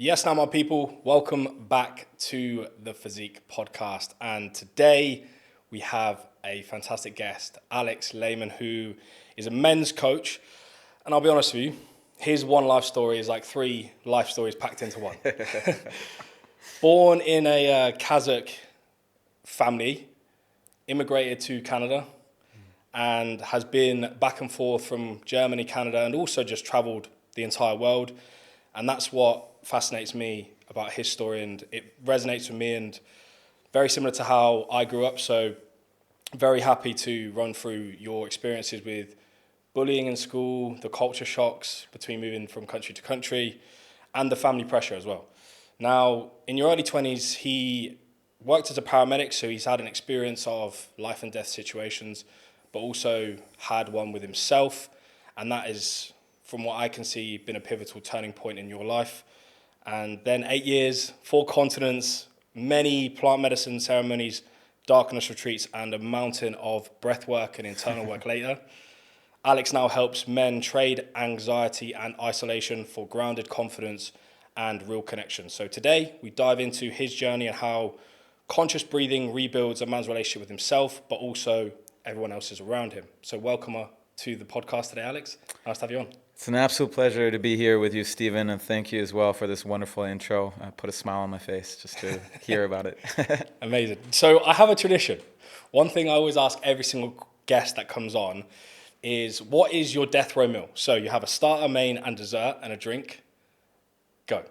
Yes, now my people, welcome back to the Physique podcast. And today we have a fantastic guest, Alex Lehman, who is a men's coach. And I'll be honest with you, his one life story is like three life stories packed into one. Born in a Kazakh family, immigrated to Canada, and has been back and forth from Germany, Canada, and also just traveled the entire world. And that's what fascinates me about his story, and it resonates with me, and very similar to how I grew up. So very happy to run through your experiences with bullying in school, the culture shocks between moving from country to country, and the family pressure as well. Now, in your early 20s, he worked as a paramedic, so he's had an experience of life and death situations, but also had one with himself, and that is, from what I can see, been a pivotal turning point in your life. And then 8 years, 4 continents, many plant medicine ceremonies, darkness retreats, and a mountain of breathwork and internal work later. Alex now helps men trade anxiety and isolation for grounded confidence and real connection. So today, we dive into his journey and how conscious breathing rebuilds a man's relationship with himself, but also everyone else is around him. So welcome to the podcast today, Alex. Nice to have you on. It's an absolute pleasure to be here with you, Stephen, and thank you as well for this wonderful intro. Put a smile on my face just to hear about it. Amazing. So I have a tradition. One thing I always ask every single guest that comes on is, what is your death row meal? So you have a starter, main, and dessert, and a drink. Go.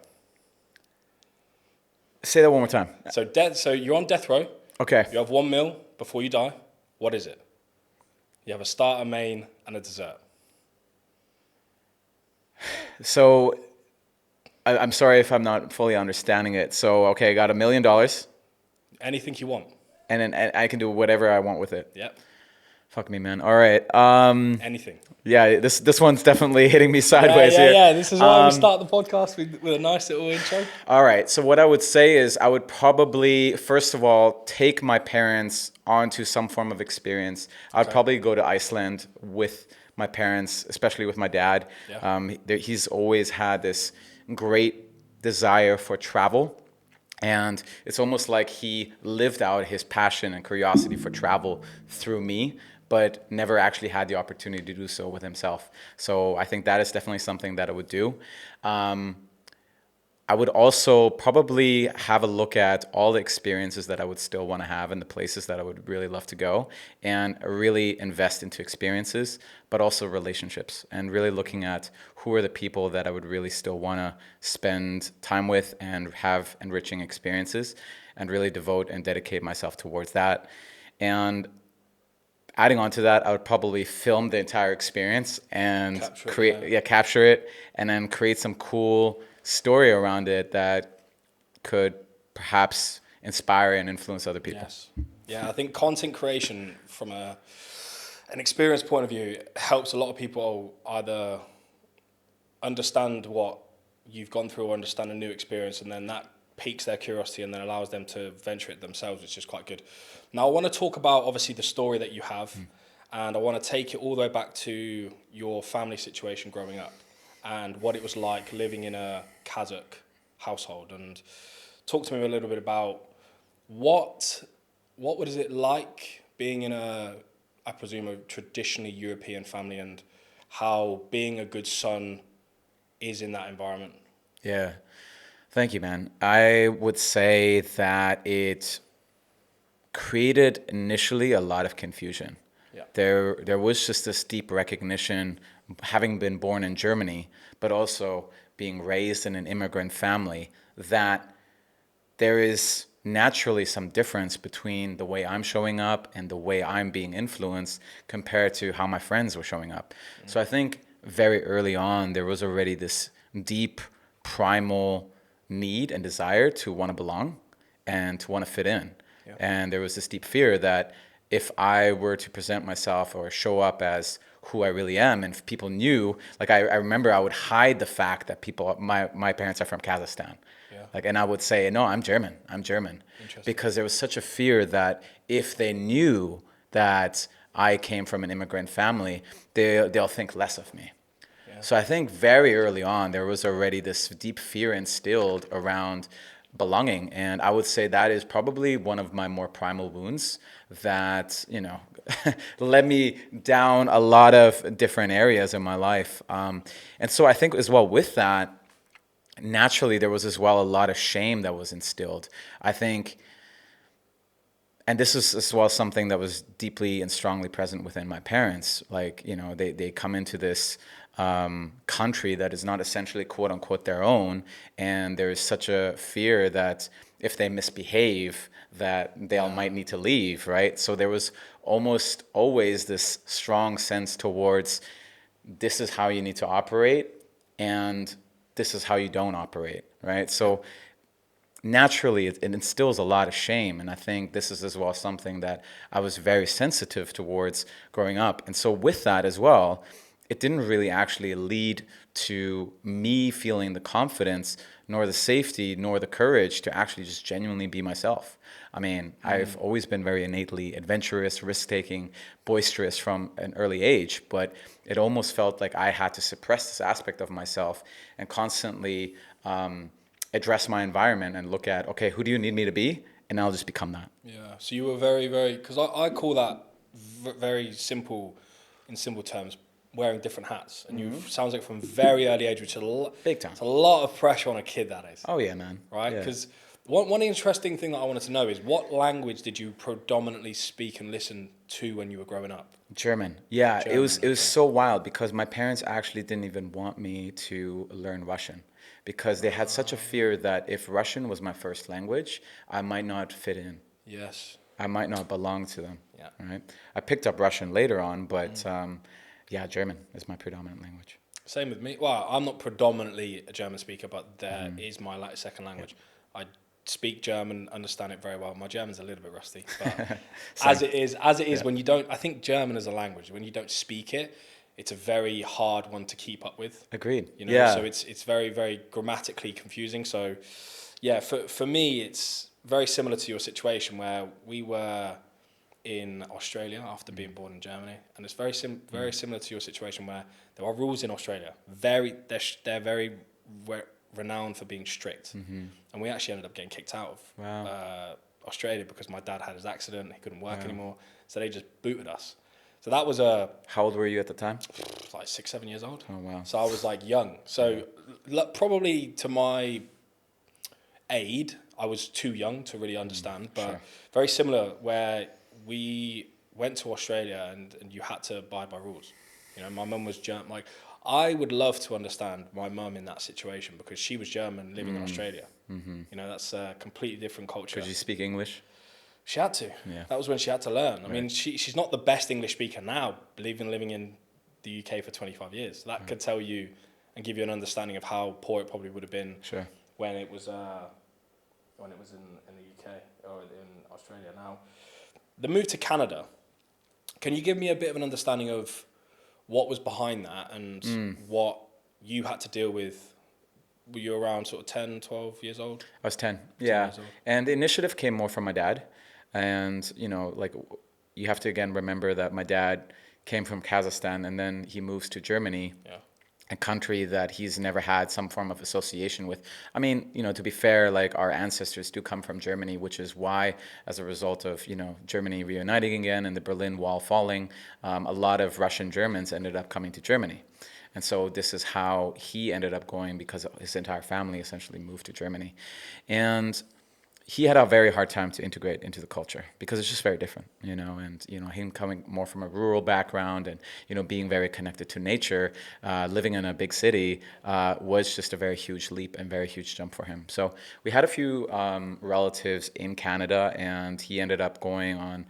Say that one more time. So you're on death row. Okay. You have one meal before you die. What is it? You have a starter, main, and a dessert. So I'm sorry if I'm not fully understanding it. So, okay, I got $1 million. Anything you want. And then I can do whatever I want with it. Yep. Fuck me, man. All right. Anything. Yeah, this one's definitely hitting me sideways here. Yeah. This is why we start the podcast with a nice little intro. All right. So what I would say is I would probably, first of all, take my parents onto some form of experience. I'd probably go to Iceland with my parents, especially with my dad. Yeah. He's always had this great desire for travel. And it's almost like he lived out his passion and curiosity for travel through me, but never actually had the opportunity to do so with himself. So I think that is definitely something that I would do. I would also probably have a look at all the experiences that I would still want to have and the places that I would really love to go, and really invest into experiences, but also relationships, and really looking at who are the people that I would really still want to spend time with and have enriching experiences, and really devote and dedicate myself towards that. And adding on to that, I would probably film the entire experience and capture it, and then create some cool story around it that could perhaps inspire and influence other people. Yes. Yeah, I think content creation from an experience point of view helps a lot of people either understand what you've gone through or understand a new experience, and then that piques their curiosity and then allows them to venture it themselves, which is quite good. Now, I want to talk about, obviously, the story that you have, and I want to take it all the way back to your family situation growing up and what it was like living in a Kazakh household. And talk to me a little bit about what was it like being in I presume, a traditionally European family, and how being a good son is in that environment. Yeah. Thank you, man. I would say that it created initially a lot of confusion. Yeah. There was just this deep recognition, having been born in Germany, but also being raised in an immigrant family, that there is naturally some difference between the way I'm showing up and the way I'm being influenced compared to how my friends were showing up. So I think very early on, there was already this deep primal need and desire to want to belong and to want to fit in. Yeah. And there was this deep fear that if I were to present myself or show up as who I really am, and if people knew, like I remember I would hide the fact that my parents are from Kazakhstan. Yeah. And I would say, no, I'm German, because there was such a fear that if they knew that I came from an immigrant family, they'll think less of me. Yeah. So I think very early on, there was already this deep fear instilled around belonging. And I would say that is probably one of my more primal wounds that, led me down a lot of different areas in my life. And so I think as well with that, naturally, there was as well a lot of shame that was instilled. I think, and this is as well something that was deeply and strongly present within my parents. Like, they come into this country that is not essentially quote unquote their own, and there is such a fear that if they misbehave, that they all might need to leave, right? So there was almost always this strong sense towards this is how you need to operate, and this is how you don't operate, right? So naturally, it instills a lot of shame. And I think this is as well something that I was very sensitive towards growing up. And so with that as well, it didn't really actually lead to me feeling the confidence, nor the safety, nor the courage to actually just genuinely be myself. I mean, I've always been very innately adventurous, risk-taking, boisterous from an early age, but it almost felt like I had to suppress this aspect of myself and constantly address my environment and look at, okay, who do you need me to be? And I'll just become that. Yeah. So you were very, very, because I call that very simple, in simple terms, wearing different hats. And you sounds like from very early age, which is Big time. it's a lot of pressure on a kid, that is. Oh yeah, man. Right? Yeah. Because one interesting thing that I wanted to know is what language did you predominantly speak and listen to when you were growing up? German. Yeah, German, it was okay. so wild because my parents actually didn't even want me to learn Russian because they had such a fear that if Russian was my first language, I might not fit in. Yes. I might not belong to them. Yeah. Right. I picked up Russian later on, but yeah, German is my predominant language. Same with me. Well, I'm not predominantly a German speaker, but that is my second language. I speak German, understand it very well. My German's a little bit rusty, but as it is, when you don't, I think German as a language, when you don't speak it, it's a very hard one to keep up with. Agreed. So it's very, very grammatically confusing. So yeah, for me, it's very similar to your situation where we were in Australia after being born in Germany, and it's very similar to your situation where there are rules in Australia. They're very renowned for being strict, and we actually ended up getting kicked out of Australia because my dad had his accident. He couldn't work anymore, so they just booted us. So that was How old were you at the time? like 6-7 years old. Oh wow. So I was like young. So probably to my aid, I was too young to really understand, but very similar where we went to Australia and you had to abide by rules. My mum was German. Like, I would love to understand my mum in that situation because she was German living in Australia. That's a completely different culture. Could you speak English? She had to. Yeah. That was when she had to learn. I mean, she's not the best English speaker now, living in the UK for 25 years. That could tell you and give you an understanding of how poor it probably would have been when it was in the UK or in Australia. Now, the move to Canada, can you give me a bit of an understanding of what was behind that and what you had to deal with? Were you around sort of 10, 12 years old? I was 10. 10 Yeah. years old. And the initiative came more from my dad. And, like you have to again remember that my dad came from Kazakhstan and then he moves to Germany. Yeah. A country that he's never had some form of association with. I mean, to be fair, like our ancestors do come from Germany, which is why, as a result of, Germany reuniting again and the Berlin Wall falling, a lot of Russian Germans ended up coming to Germany. And so this is how he ended up going because his entire family essentially moved to Germany. And he had a very hard time to integrate into the culture because it's just very different, and, him coming more from a rural background and, being very connected to nature, living in a big city, was just a very huge leap and very huge jump for him. So we had a few relatives in Canada and he ended up going on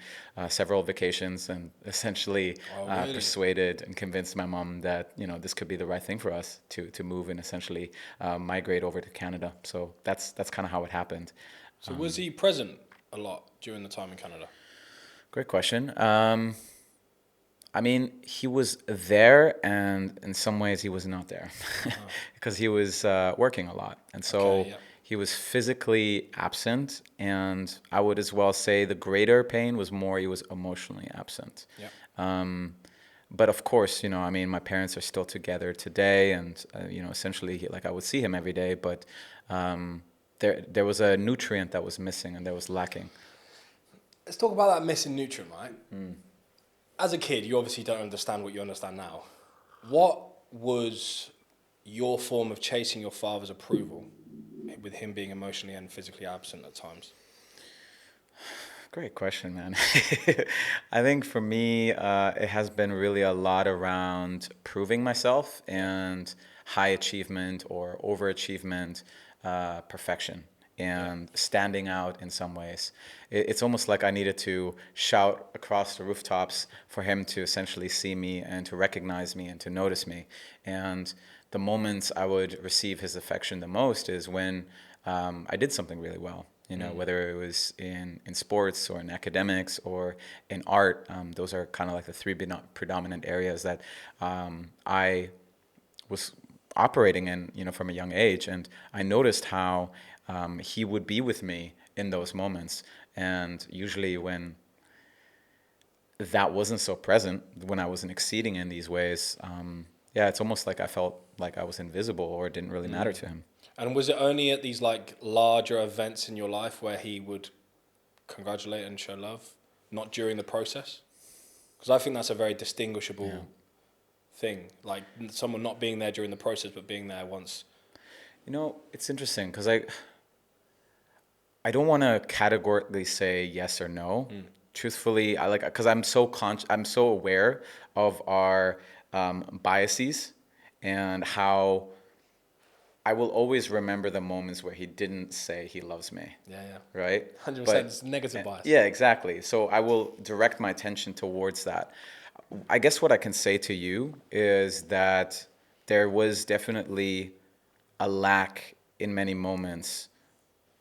several vacations and essentially really? persuaded and convinced my mom that, this could be the right thing for us to move and essentially migrate over to Canada. So that's kind of how it happened. So was he present a lot during the time in Canada? Great question. I mean, he was there, and in some ways he was not there because he was working a lot. And so he was physically absent, and I would as well say the greater pain was more he was emotionally absent. Yeah. But of course, I mean, my parents are still together today, and essentially, like I would see him every day. But there was a nutrient that was missing and that was lacking. Let's talk about that missing nutrient, right? As a kid, you obviously don't understand what you understand now. What was your form of chasing your father's approval, with him being emotionally and physically absent at times? Great question, man. I think for me, it has been really a lot around proving myself and high achievement or overachievement, perfection, and standing out in some ways. It's almost like I needed to shout across the rooftops for him to essentially see me and to recognize me and to notice me. And the moments I would receive his affection the most is when I did something really well. Whether it was in sports or in academics or in art. Those are kind of like the three predominant areas that I was operating in, from a young age. And I noticed how he would be with me in those moments. And usually when that wasn't so present, when I wasn't exceeding in these ways, it's almost like I felt like I was invisible or it didn't really matter to him. And was it only at these like larger events in your life where he would congratulate and show love, not during the process? Because I think that's a very distinguishable thing. Like someone not being there during the process, but being there once. It's interesting because I don't want to categorically say yes or no. Truthfully, because I'm so aware of our biases and how I will always remember the moments where he didn't say he loves me. Yeah. Right? 100%. It's negative bias. Yeah, exactly. So I will direct my attention towards that. I guess what I can say to you is that there was definitely a lack in many moments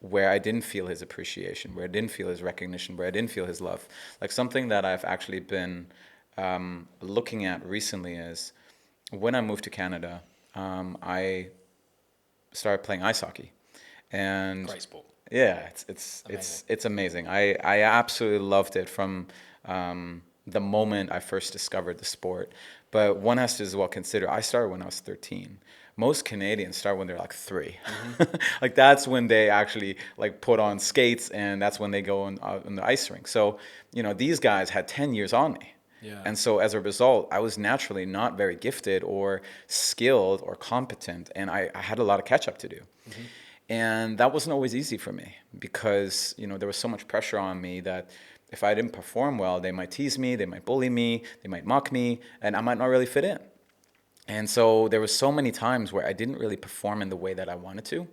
where I didn't feel his appreciation, where I didn't feel his recognition, where I didn't feel his love. Like something that I've actually been looking at recently is when I moved to Canada, I started playing ice hockey, and Great sport. yeah, it's amazing. I absolutely loved it from the moment I first discovered the sport. But one has to as well consider I started when I was 13. Most Canadians start when they're like 3. Like that's when they actually like put on skates, and that's when they go on the ice rink. So these guys had 10 years on me. Yeah. And so as a result, I was naturally not very gifted or skilled or competent, and I had a lot of catch up to do. And that wasn't always easy for me because, there was so much pressure on me that if I didn't perform well, they might tease me, they might bully me, they might mock me, and I might not really fit in. And so there were so many times where I didn't really perform in the way that I wanted to.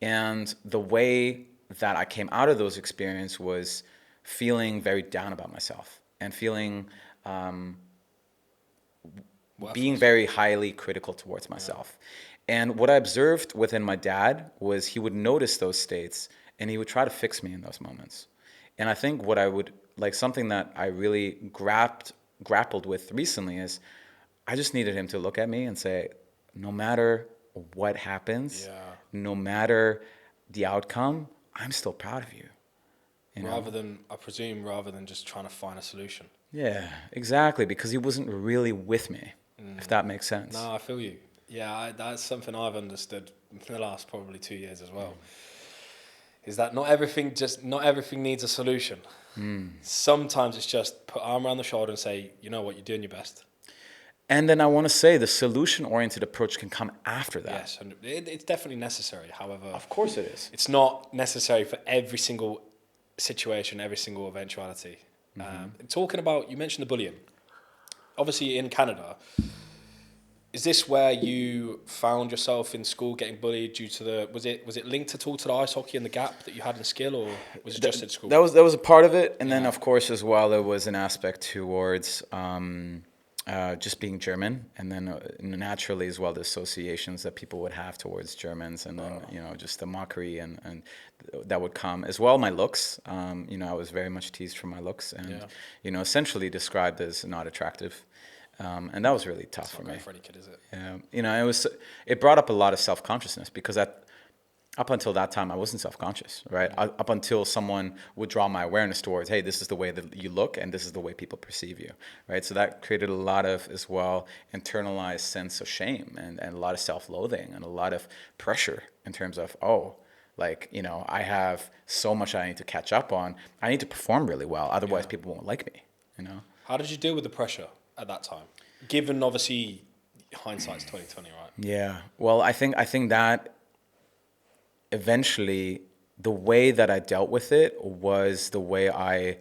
And the way that I came out of those experiences was feeling very down about myself and feeling being very highly critical towards myself. And what I observed within my dad was he would notice those states and he would try to fix me in those moments. And I think what I would like something that I really grappled with recently is I just needed him to look at me and say, no matter what happens, no matter the outcome, I'm still proud of you. Rather than just trying to find a solution. Yeah, exactly, because he wasn't really with me, if that makes sense. No, I feel you. Yeah, that's something I've understood in the last probably 2 years as well. Is that not everything needs a solution. Sometimes it's just put arm around the shoulder and say, you know what, you're doing your best. And then I want to say the solution-oriented approach can come after that. Yes, and it's definitely necessary. However, of course it is. It's not necessary for every single situation, every single eventuality. Talking about, you mentioned the bullying. Obviously in Canada, is this where you found yourself in school getting bullied due to was it linked at all to the ice hockey and the gap that you had in skill, or was it just at school? That was a part of it, and then of course as well there was an aspect towards just being German, and then naturally as well the associations that people would have towards Germans, and then just the mockery and that would come as well. My looks, I was very much teased for my looks, and essentially described as not attractive. And that was really tough for me. For any kid, is it? It brought up a lot of self-consciousness because up until that time, I wasn't self-conscious, right? Up until someone would draw my awareness towards, hey, this is the way that you look and this is the way people perceive you, right? So that created a lot of, as well, internalized sense of shame and a lot of self-loathing and a lot of pressure in terms of, oh, like, I have so much I need to catch up on. I need to perform really well. Otherwise, Yeah. people won't like me. How did you deal with the pressure at that time? Given obviously hindsight's 2020, right? Yeah. Well, I think that eventually the way that I dealt with it was the way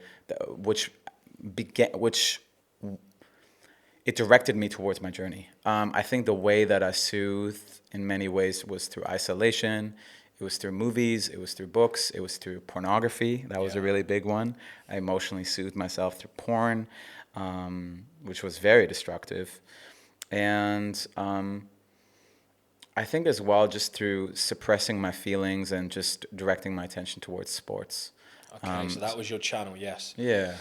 which which it directed me towards my journey. I think the way that I soothed in many ways was through isolation. It was through movies. It was through books. It was through pornography. That was a Yeah. really big one. I emotionally soothed myself through porn, which was very destructive. And I think as well, just through suppressing my feelings and just directing my attention towards sports. Okay, so that was your channel, yes. Yeah.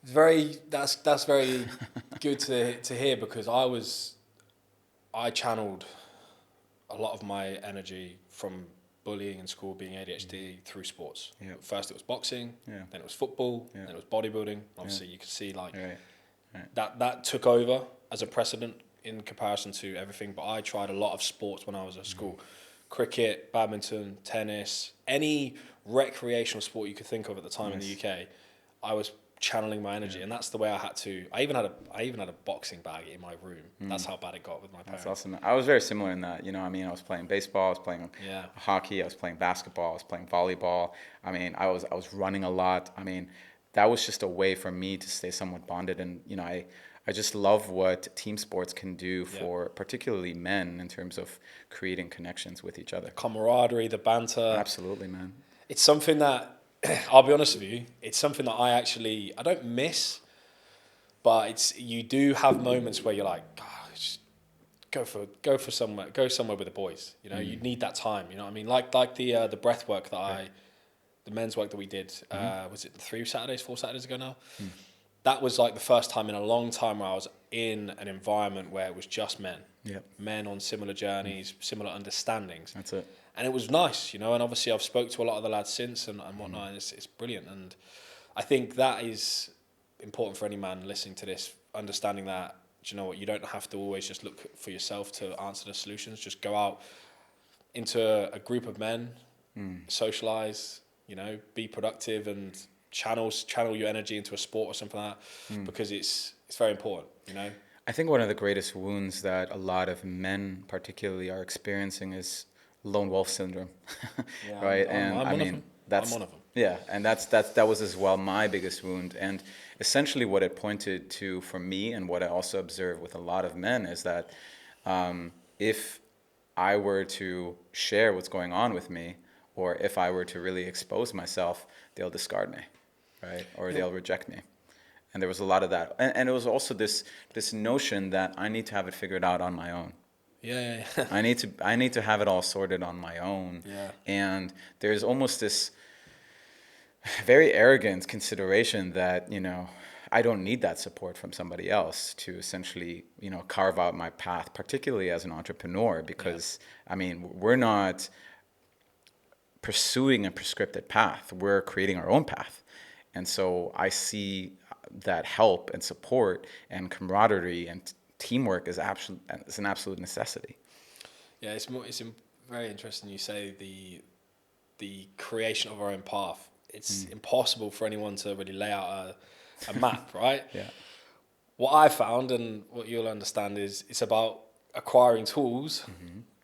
It's very that's very good to hear because I channeled a lot of my energy from bullying in school, being ADHD through sports. Yeah. First it was boxing, Yeah. then it was football, Yeah. then it was bodybuilding. Obviously you could see like Right. Right. that took over as a precedent in comparison to everything. But I tried a lot of sports when I was at school. Cricket, badminton, tennis, any recreational sport you could think of at the time in the UK, I was channeling my energy, and that's the way I had to. I even had a boxing bag in my room. That's how bad it got with my parents. That's awesome. I was very similar in that. I was playing baseball, I was playing Yeah. hockey, I was playing basketball, I was playing volleyball. I was running a lot. That was just a way for me to stay somewhat bonded. And I just love what team sports can do for particularly men in terms of creating connections with each other. Camaraderie, the banter. Absolutely, man. It's something that I'll be honest with you. It's something that I don't miss, but you do have moments where you're like, "Ah, just go somewhere with the boys. You need that time. You know what I mean? Like the breath work the men's work that we did. Was it 4 Saturdays ago now? That was like the first time in a long time where I was in an environment where it was just men. Yep. Men on similar journeys, similar understandings. That's it. And it was nice, and obviously I've spoke to a lot of the lads since and whatnot, and it's brilliant. And I think that is important for any man listening to this, understanding that, do you know what, you don't have to always just look for yourself to answer the solutions. Just go out into a group of men, socialize, be productive and channel your energy into a sport or something like that, because it's very important. I think one of the greatest wounds that a lot of men particularly are experiencing is lone wolf syndrome. Yeah, Right? I'm one of them. That's I'm one of them. Yeah, and that was as well my biggest wound. And essentially what it pointed to for me, and what I also observe with a lot of men, is that if I were to share what's going on with me, or if I were to really expose myself, they'll discard me, right? Or they'll reject me. And there was a lot of that. And it was also this notion that I need to have it figured out on my own. Yeah. I need to have it all sorted on my own. Yeah. And there's almost this very arrogant consideration that, I don't need that support from somebody else to essentially, carve out my path, particularly as an entrepreneur, because we're not pursuing a prescripted path. We're creating our own path. And so I see that help and support and camaraderie and teamwork is an absolute necessity. Yeah, very interesting you say the creation of our own path. It's impossible for anyone to really lay out a map, right? Yeah. What I found and what you'll understand is it's about acquiring tools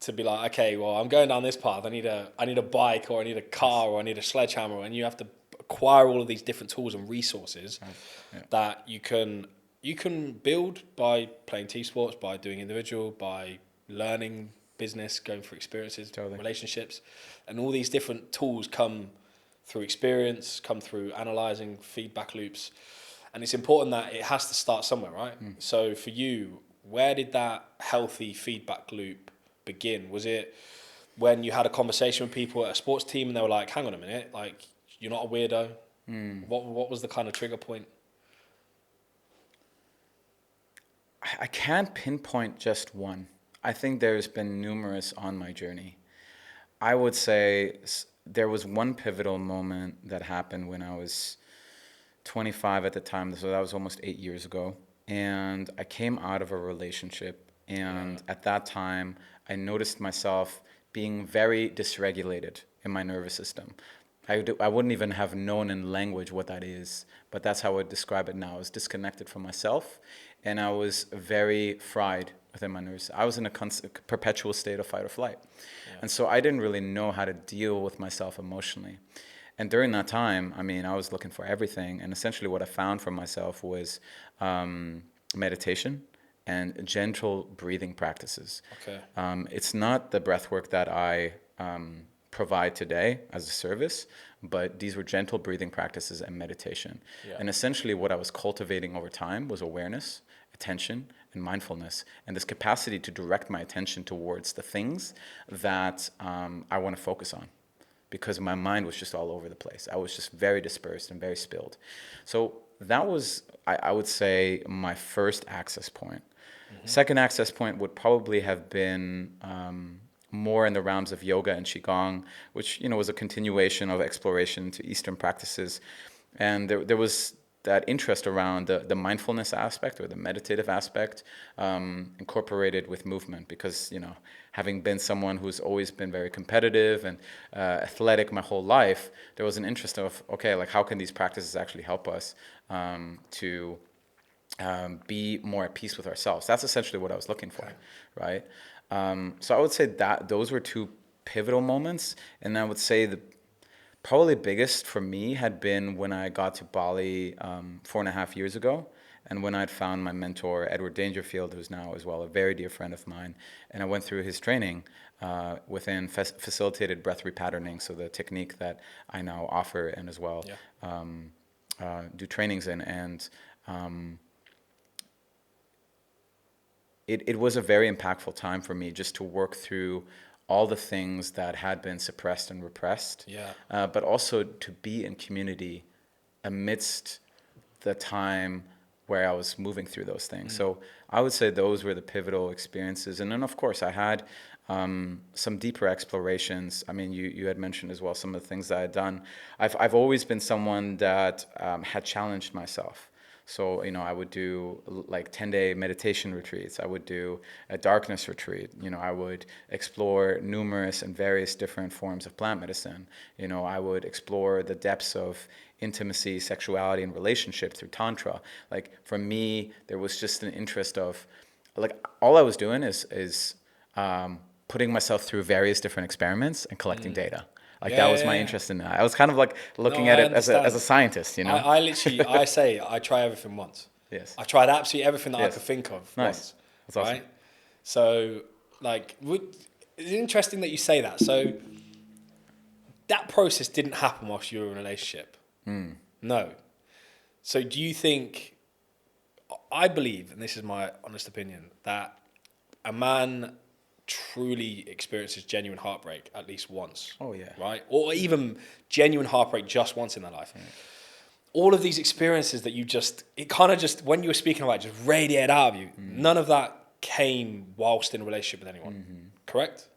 to be like, okay, well, I'm going down this path. I need a bike, or I need a car, or I need a sledgehammer, and you have to acquire all of these different tools and resources that you can build by playing team sports, by doing individual, by learning business, going through experiences, relationships, and all these different tools come through experience, come through analyzing feedback loops. And it's important that it has to start somewhere, right? So for you, where did that healthy feedback loop begin? Was it when you had a conversation with people at a sports team and they were like, hang on a minute, like, you're not a weirdo? What was the kind of trigger point? I can't pinpoint just one. I think there's been numerous on my journey. I would say there was one pivotal moment that happened when I was 25 at the time, so that was almost 8 years ago. And I came out of a relationship, and at that time, I noticed myself being very dysregulated in my nervous system. I wouldn't even have known in language what that is, but that's how I would describe it now. I was disconnected from myself, and I was very fried within my nerves. I was in a perpetual state of fight or flight. And so I didn't really know how to deal with myself emotionally. And during that time, I mean, I was looking for everything. And essentially what I found for myself was meditation and gentle breathing practices. Okay. It's not the breath work that I provide today as a service, but these were gentle breathing practices and meditation. Yeah. And essentially what I was cultivating over time was awareness, attention, and mindfulness, and this capacity to direct my attention towards the things that I want to focus on, because my mind was just all over the place. I was just very dispersed and very spilled. So that was, I would say, my first access point. Mm-hmm. Second access point would probably have been more in the realms of yoga and qigong, which was a continuation of exploration to Eastern practices, and there was that interest around the mindfulness aspect or the meditative aspect incorporated with movement, because having been someone who's always been very competitive and athletic my whole life, there was an interest of, okay, like how can these practices actually help us to be more at peace with ourselves. That's essentially what I was looking for, right? So I would say that those were two pivotal moments, and I would say the probably biggest for me had been when I got to Bali 4.5 years ago, and when I'd found my mentor, Edward Dangerfield, who's now as well a very dear friend of mine, and I went through his training within facilitated breath repatterning, so the technique that I now offer and as well do trainings in, and it was a very impactful time for me just to work through all the things that had been suppressed and repressed, but also to be in community amidst the time where I was moving through those things. So I would say those were the pivotal experiences. And then, of course, I had some deeper explorations. I mean, you had mentioned as well some of the things that I had done. I've always been someone that had challenged myself. So, I would do like 10-day meditation retreats. I would do a darkness retreat. I would explore numerous and various different forms of plant medicine. I would explore the depths of intimacy, sexuality, and relationship through Tantra. Like, for me, there was just an interest of, like, all I was doing is putting myself through various different experiments and collecting data. Like that was my interest in that. I was kind of like looking at it as a scientist, I literally, I try everything once. Yes. I tried absolutely everything that I could think of once. That's awesome. Right? So, like, it's interesting that you say that. So, that process didn't happen whilst you were in a relationship. No. So, do you think, I believe, and this is my honest opinion, that a man truly experiences genuine heartbreak at least once. Oh, yeah. Right? Or even genuine heartbreak just once in their life. All of these experiences that it kind of just, when you were speaking about it, just radiated out of you. None of that came whilst in a relationship with anyone. Correct?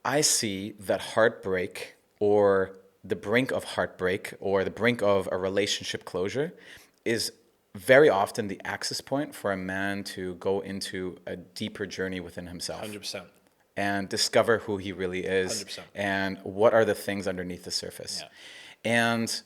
I see that heartbreak, or the brink of heartbreak, or the brink of a relationship closure, is very often the access point for a man to go into a deeper journey within himself. 100%. And discover who he really is 100%. and what are the things underneath the surface. And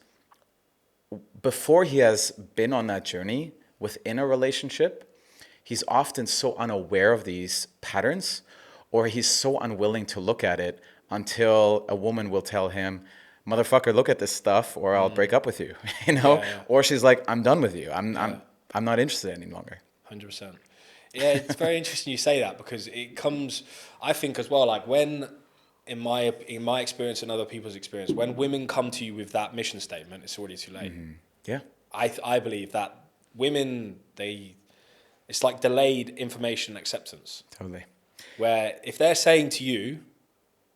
before he has been on that journey within a relationship, he's often so unaware of these patterns, or he's so unwilling to look at it until a woman will tell him, motherfucker, look at this stuff, or I'll break up with you, Or she's like, I'm done with you. I'm not interested any longer. 100%. Yeah, it's very interesting you say that, because it comes, I think as well, like when, in my experience and other people's experience, when women come to you with that mission statement, it's already too late. Yeah. I believe that women, it's like delayed information acceptance. Totally. Where if they're saying to you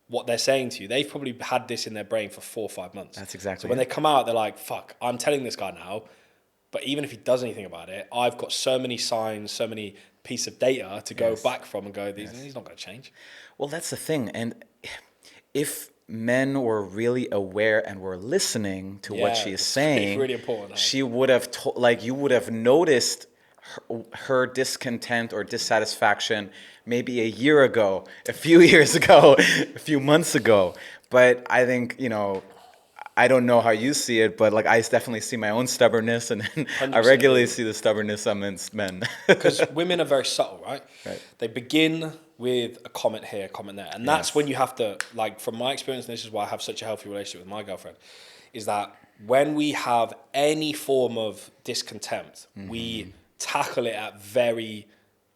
what they're saying to you, they've probably had this in their brain for 4 or 5 months. That's exactly So when they come out, they're like, fuck, I'm telling this guy now, but even if he does anything about it, I've got so many signs, so many piece of data to go Yes. back from and go, he's not going to change. Well, that's the thing. And if men were really aware and were listening to what she is that's saying, really important. she would have like you would have noticed her discontent or dissatisfaction maybe a year ago, a few years ago, a few months ago. But I think, I don't know how you see it, but like I definitely see my own stubbornness, and then I 100% regularly agree. see the stubbornness amongst men. Because women are very subtle, right? Right. They begin with a comment here, a comment there. And that's Yes. when you have to, like, from my experience, and this is why I have such a healthy relationship with my girlfriend, is that when we have any form of discontent, we tackle it at very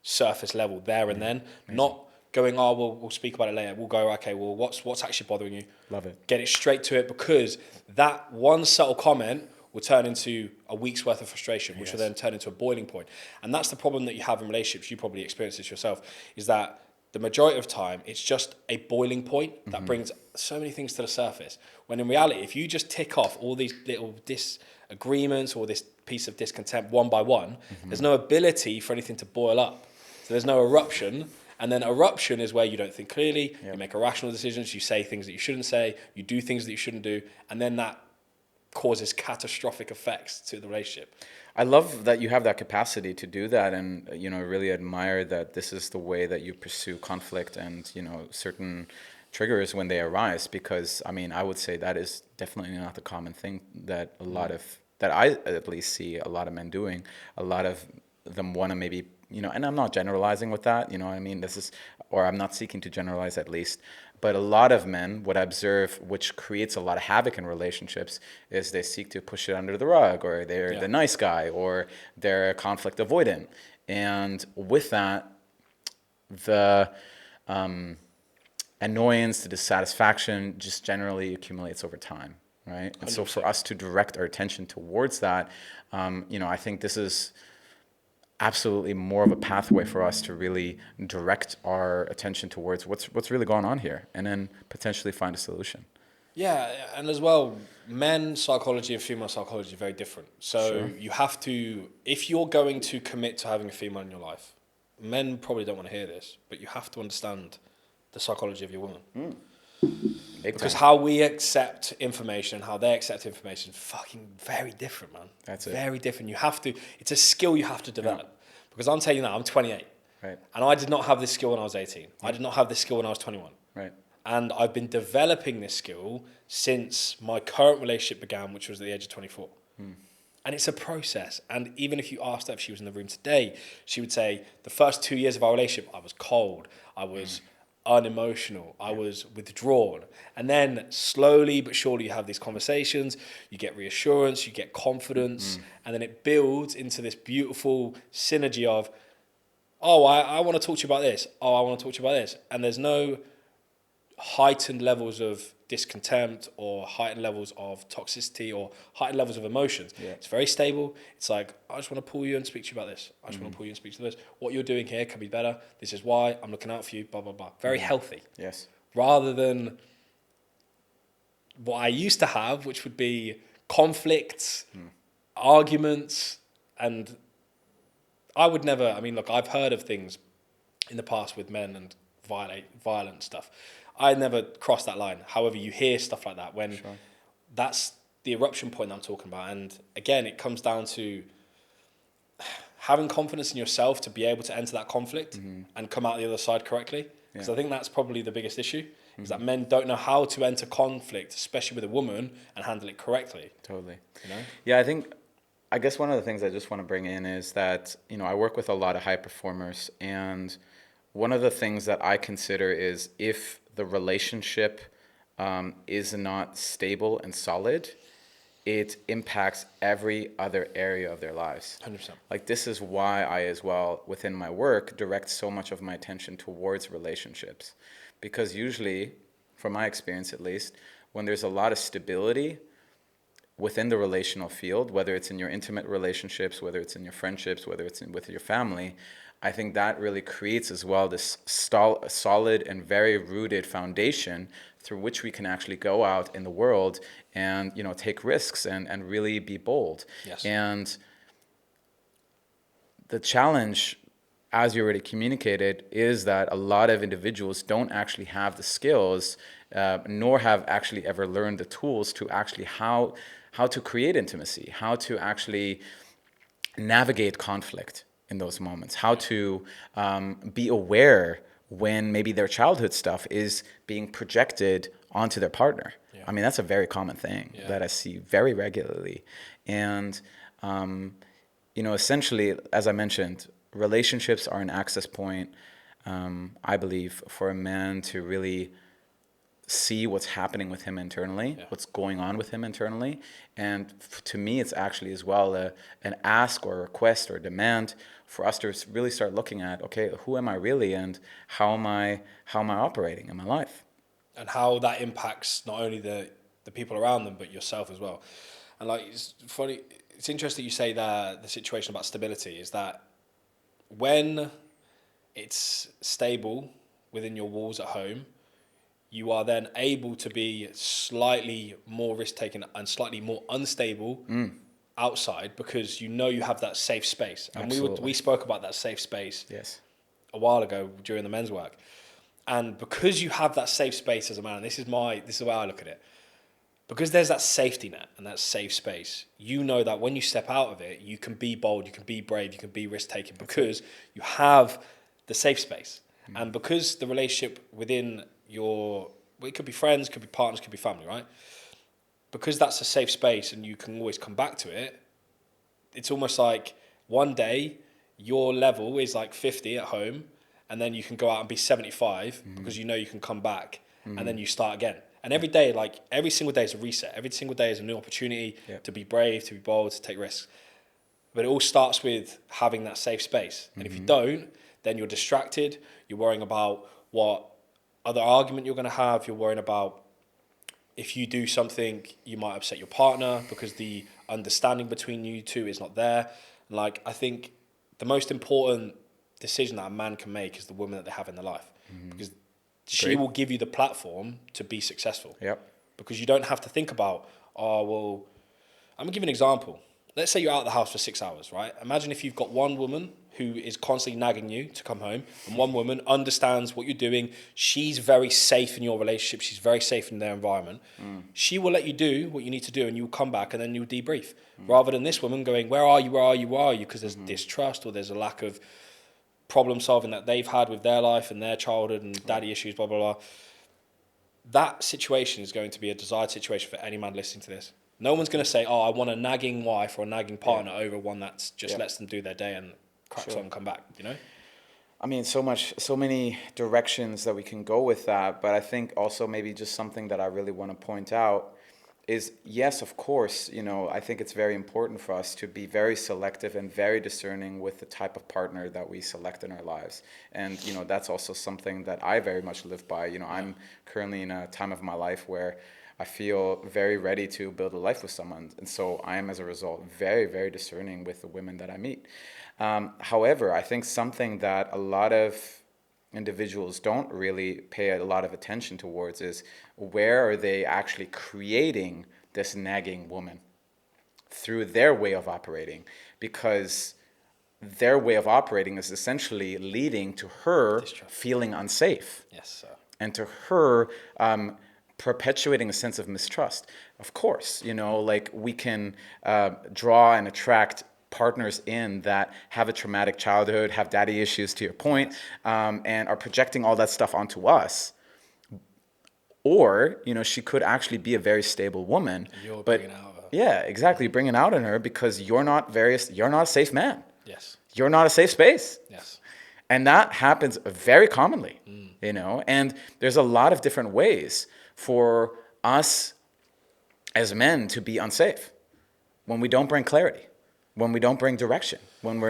surface level there and then, not going, oh, we'll speak about it later. We'll go, okay, well, what's actually bothering you? Love it. Get it straight to it, because that one subtle comment will turn into a week's worth of frustration, which will then turn into a boiling point. And that's the problem that you have in relationships. You probably experience this yourself, is that the majority of time, it's just a boiling point that brings so many things to the surface. When in reality, if you just tick off all these little disagreements or this piece of discontent one by one, there's no ability for anything to boil up. So there's no eruption. And then eruption is where you don't think clearly, you make irrational decisions, you say things that you shouldn't say, you do things that you shouldn't do, and then that causes catastrophic effects to the relationship. I love that you have that capacity to do that, and really admire that this is the way that you pursue conflict and certain triggers when they arise. Because I would say that is definitely not the common thing that that I at least see a lot of men doing. A lot of them want to maybe and I'm not generalizing with that. Or I'm not seeking to generalize at least. But a lot of men, what I observe, which creates a lot of havoc in relationships, is they seek to push it under the rug, or they're the nice guy, or they're conflict avoidant. And with that, the annoyance, the dissatisfaction just generally accumulates over time, right? And 100%. So for us to direct our attention towards that, I think this is absolutely more of a pathway for us to really direct our attention towards what's really going on here, and then potentially find a solution. Yeah, and as well, men's psychology and female psychology are very different. So you have to, if you're going to commit to having a female in your life, men probably don't want to hear this, but you have to understand the psychology of your woman. Because how we accept information, how they accept information, is fucking very different, man. That's it. Very different. You have to, it's a skill you have to develop. Yeah. Because I'm telling you now, I'm 28. Right. And I did not have this skill when I was 18. I did not have this skill when I was 21. Right. And I've been developing this skill since my current relationship began, which was at the age of 24. And it's a process. And even if you asked her if she was in the room today, she would say, the first 2 years of our relationship, I was cold. I was unemotional. I was withdrawn. And then slowly but surely you have these conversations, you get reassurance, you get confidence, and then it builds into this beautiful synergy of, oh, I want to talk to you about this. Oh, I want to talk to you about this. And there's no heightened levels of discontent or heightened levels of toxicity or heightened levels of emotions. Yeah. It's very stable. It's like, I just want to pull you and speak to you about this. I just want to pull you and speak to this. What you're doing here can be better. This is why I'm looking out for you, blah, blah, blah. Very healthy. Yes. Rather than what I used to have, which would be conflicts, arguments, and I would never, look, I've heard of things in the past with men and violent stuff. I never crossed that line. However, you hear stuff like that when that's the eruption point that I'm talking about. And again, it comes down to having confidence in yourself to be able to enter that conflict and come out the other side correctly. Because I think that's probably the biggest issue, is that men don't know how to enter conflict, especially with a woman, and handle it correctly. Totally. Yeah, I guess one of the things I just want to bring in is that, I work with a lot of high performers, and one of the things that I consider is if the relationship is not stable and solid, it impacts every other area of their lives. 100%. Like, this is why I, as well, within my work, direct so much of my attention towards relationships. Because usually, from my experience at least, when there's a lot of stability within the relational field, whether it's in your intimate relationships, whether it's in your friendships, whether it's with your family, I think that really creates as well this solid and very rooted foundation through which we can actually go out in the world and take risks and really be bold. Yes. And the challenge as you already communicated, is that a lot of individuals don't actually have the skills, nor have actually ever learned the tools to actually how to create intimacy, how to actually navigate conflict in those moments, how to be aware when maybe their childhood stuff is being projected onto their partner. Yeah. I mean, that's a very common thing that I see very regularly. And, essentially, as I mentioned, relationships are an access point, I believe, for a man to really see what's happening with him internally, what's going on with him internally. And to me, it's actually as well an ask or a request or a demand for us to really start looking at, okay, who am I really, and how am I operating in my life? And how that impacts not only the people around them, but yourself as well. And like, it's funny, it's interesting you say that the situation about stability is that when it's stable within your walls at home, you are then able to be slightly more risk-taking and slightly more unstable outside, because you know you have that safe space. And Absolutely. we spoke about that safe space Yes. a while ago during the men's work. And because you have that safe space as a man, and this is the way I look at it, because there's that safety net and that safe space, you know that when you step out of it, you can be bold, you can be brave, you can be risk-taking, because you have the safe space. And because the relationship within it could be friends, could be partners, could be family, right? Because that's a safe space and you can always come back to it, it's almost like one day your level is like 50 at home, and then you can go out and be 75 because you know you can come back, and then you start again. And every day, like every single day is a reset. Every single day is a new opportunity to be brave, to be bold, to take risks. But it all starts with having that safe space. And if you don't, then you're distracted. You're worrying about what other argument you're going to have. You're worrying about if you do something, you might upset your partner because the understanding between you two is not there. Like, I think the most important decision that a man can make is the woman that they have in their life, because she will give you the platform to be successful. Yep. Because you don't have to think about, oh, well, I'm going to give you an example. Let's say you're out of the house for 6 hours, right? Imagine if you've got one woman who is constantly nagging you to come home, and one woman understands what you're doing. She's very safe in your relationship. She's very safe in their environment. She will let you do what you need to do, and you'll come back, and then you'll debrief. Rather than this woman going, where are you, where are you, where are you? Because there's distrust, or there's a lack of problem solving that they've had with their life and their childhood and daddy issues, blah, blah, blah. That situation is going to be a desired situation for any man listening to this. No one's going to say, oh, I want a nagging wife or a nagging partner over one that just lets them do their day and cracks on and come back, you know? I mean, so many directions that we can go with that, but I think also maybe just something that I really want to point out is, yes, of course, I think it's very important for us to be very selective and very discerning with the type of partner that we select in our lives. And, that's also something that I very much live by. I'm currently in a time of my life where I feel very ready to build a life with someone. And so I am, as a result, very, very discerning with the women that I meet. However, I think something that a lot of individuals don't really pay a lot of attention towards is, where are they actually creating this nagging woman through their way of operating? Because their way of operating is essentially leading to her feeling unsafe. Yes, sir. And to her perpetuating a sense of mistrust. Of course, like we can draw and attract partners in that have a traumatic childhood, have daddy issues, to your point, and are projecting all that stuff onto us. Or, she could actually be a very stable woman. You're but bringing out of her. Yeah, exactly, bringing out in her because you're not a safe man. Yes. You're not a safe space. Yes. And that happens very commonly, and there's a lot of different ways for us as men to be unsafe when we don't bring clarity, when we don't bring direction, when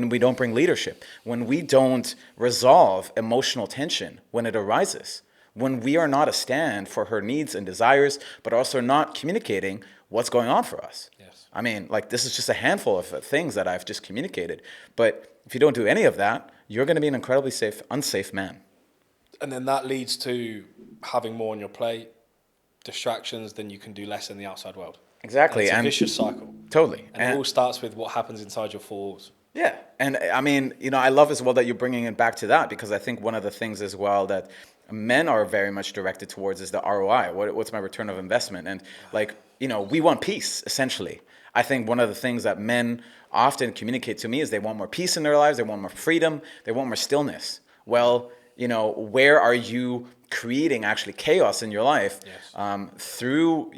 we don't bring leadership, when we don't resolve emotional tension when it arises, when we are not a stand for her needs and desires, but also not communicating what's going on for us. Yes. I mean, like, this is just a handful of things that I've just communicated. But if you don't do any of that, you're going to be an incredibly unsafe man. And then that leads to having more on your plate, distractions, then you can do less in the outside world. Exactly. And it's a vicious cycle. Totally. And it all starts with what happens inside your four walls. Yeah. And I mean, I love as well that you're bringing it back to that, because I think one of the things as well that men are very much directed towards is the ROI. What's my return of investment? And like, we want peace, essentially. I think one of the things that men often communicate to me is they want more peace in their lives, they want more freedom, they want more stillness. Well, where are you creating actually chaos in your life Yes. through,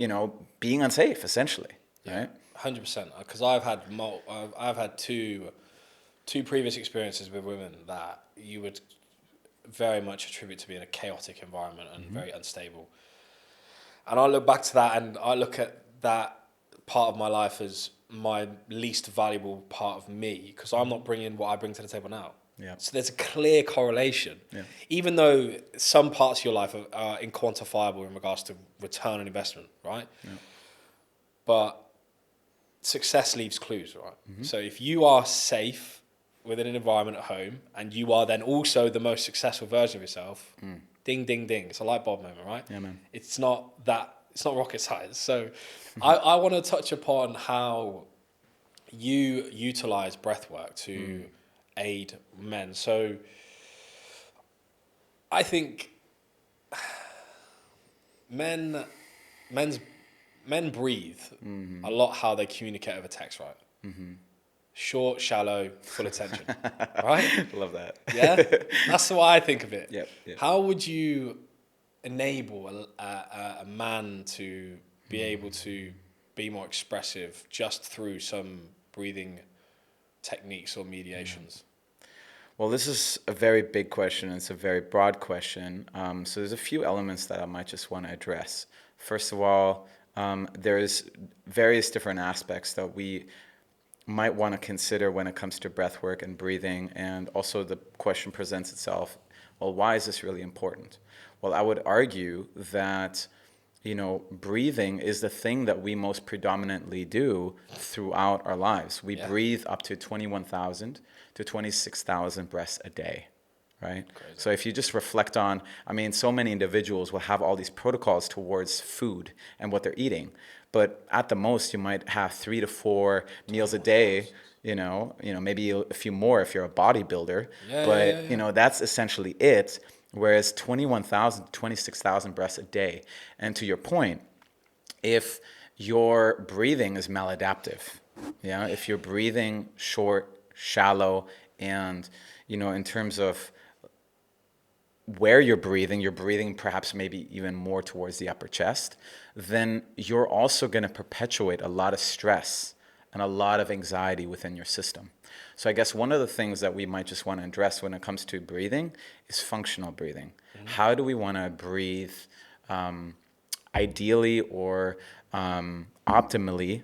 being unsafe, essentially, Yeah, right? 100%. Because I've had two previous experiences with women that you would very much attribute to being a chaotic environment and very unstable. And I look back to that and I look at that part of my life as my least valuable part of me, because I'm not bringing what I bring to the table now. Yeah. So there's a clear correlation. Yeah. Even though some parts of your life are inquantifiable in regards to return on investment, right? Yeah. But success leaves clues, right? So if you are safe within an environment at home and you are then also the most successful version of yourself, ding, ding, ding. It's a light bulb moment, right? Yeah, man. It's not rocket science. So I want to touch upon how you utilize breath work to aid men. So I think men men's men breathe a lot how they communicate over text, right? Short, shallow, full attention, right? Love that. Yeah, that's the way I think of it. Yep, yep. How would you enable a man to be able to be more expressive just through some breathing techniques or mediations? Well, this is a very big question. It's a very broad question. So there's a few elements that I might just want to address. First of all, there's various different aspects that we might want to consider when it comes to breath work and breathing. And also the question presents itself, well, why is this really important? Well, I would argue that breathing is the thing that we most predominantly do throughout our lives. We breathe up to 21,000 to 26,000 breaths a day, right? Crazy. So if you just reflect on, so many individuals will have all these protocols towards food and what they're eating, but at the most you might have 3 to 4 meals a day. Maybe a few more if you're a bodybuilder, but that's essentially it. Whereas 21,000 to 26,000 breaths a day. And to your point, if your breathing is maladaptive, if you're breathing short, shallow, and, in terms of where you're breathing perhaps maybe even more towards the upper chest, then you're also going to perpetuate a lot of stress and a lot of anxiety within your system. So I guess one of the things that we might just want to address when it comes to breathing is functional breathing. How do we want to breathe ideally or optimally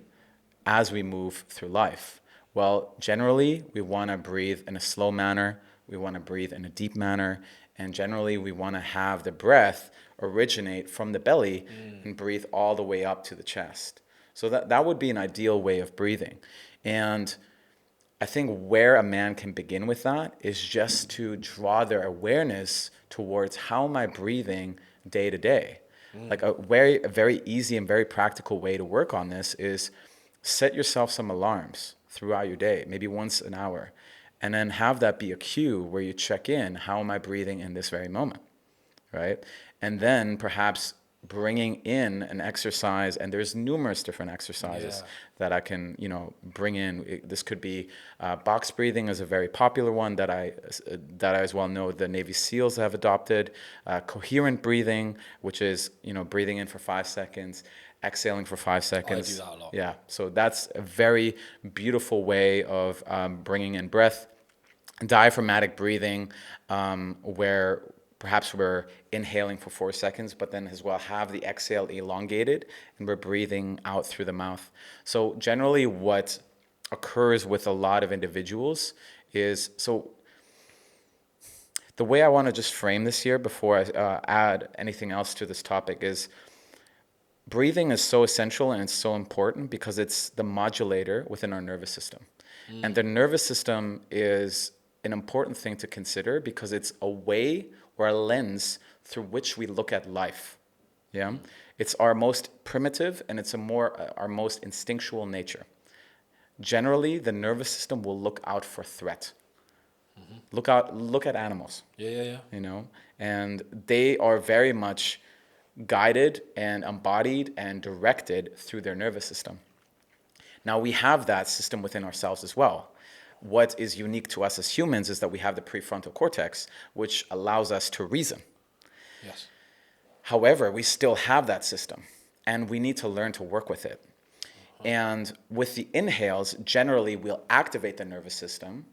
as we move through life? Well, generally, we want to breathe in a slow manner. We want to breathe in a deep manner. And generally, we want to have the breath originate from the belly and breathe all the way up to the chest. So that would be an ideal way of breathing. And I think where a man can begin with that is just to draw their awareness towards how am I breathing day to day. Like a very easy and very practical way to work on this is set yourself some alarms throughout your day, maybe once an hour, and then have that be a cue where you check in, how am I breathing in this very moment, right? And then perhaps bringing in an exercise, and there's numerous different exercises that I can, bring in. This could be box breathing is a very popular one that I as well know the Navy SEALs have adopted. Coherent breathing, which is, breathing in for 5 seconds, exhaling for 5 seconds. I do that a lot. Yeah, so that's a very beautiful way of bringing in breath. Diaphragmatic breathing, where perhaps we're inhaling for 4 seconds, but then as well have the exhale elongated and we're breathing out through the mouth. So generally what occurs with a lot of individuals is, so the way I want to just frame this here before I add anything else to this topic is breathing is so essential and it's so important because it's the modulator within our nervous system. And the nervous system is an important thing to consider because it's a way or a lens through which we look at life. Yeah, it's our most primitive and it's our most instinctual nature. generally the nervous system will look out for threat. Look at animals, Yeah. you know, and they are very much guided and embodied and directed through their nervous system. Now, we have that system within ourselves as well. What is unique to us as humans is that we have the prefrontal cortex, which allows us to reason. Yes. However, we still have that system, and we need to learn to work with it. And with the inhales, generally, we'll activate the nervous system.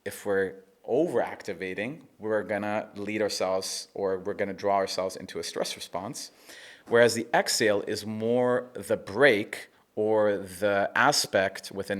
If we're over-activating, we're going to lead ourselves, or we're going to draw ourselves into a stress response. Whereas the exhale is more the break, or the aspect within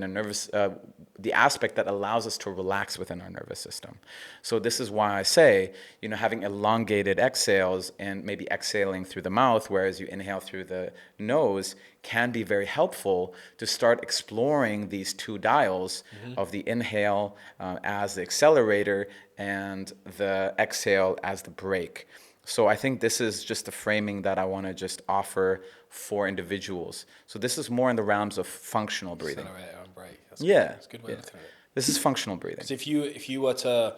the aspect that allows us to relax within our nervous system. So this is why I say, having elongated exhales and maybe exhaling through the mouth, whereas you inhale through the nose, can be very helpful to start exploring these two dials of the inhale as the accelerator and the exhale as the brake. So I think this is just the framing that I want to just offer for individuals. So this is more in the realms of functional breathing. Accelerator and brake. That's Yeah. That's a good way of looking at it. This is functional breathing. Because if you were to,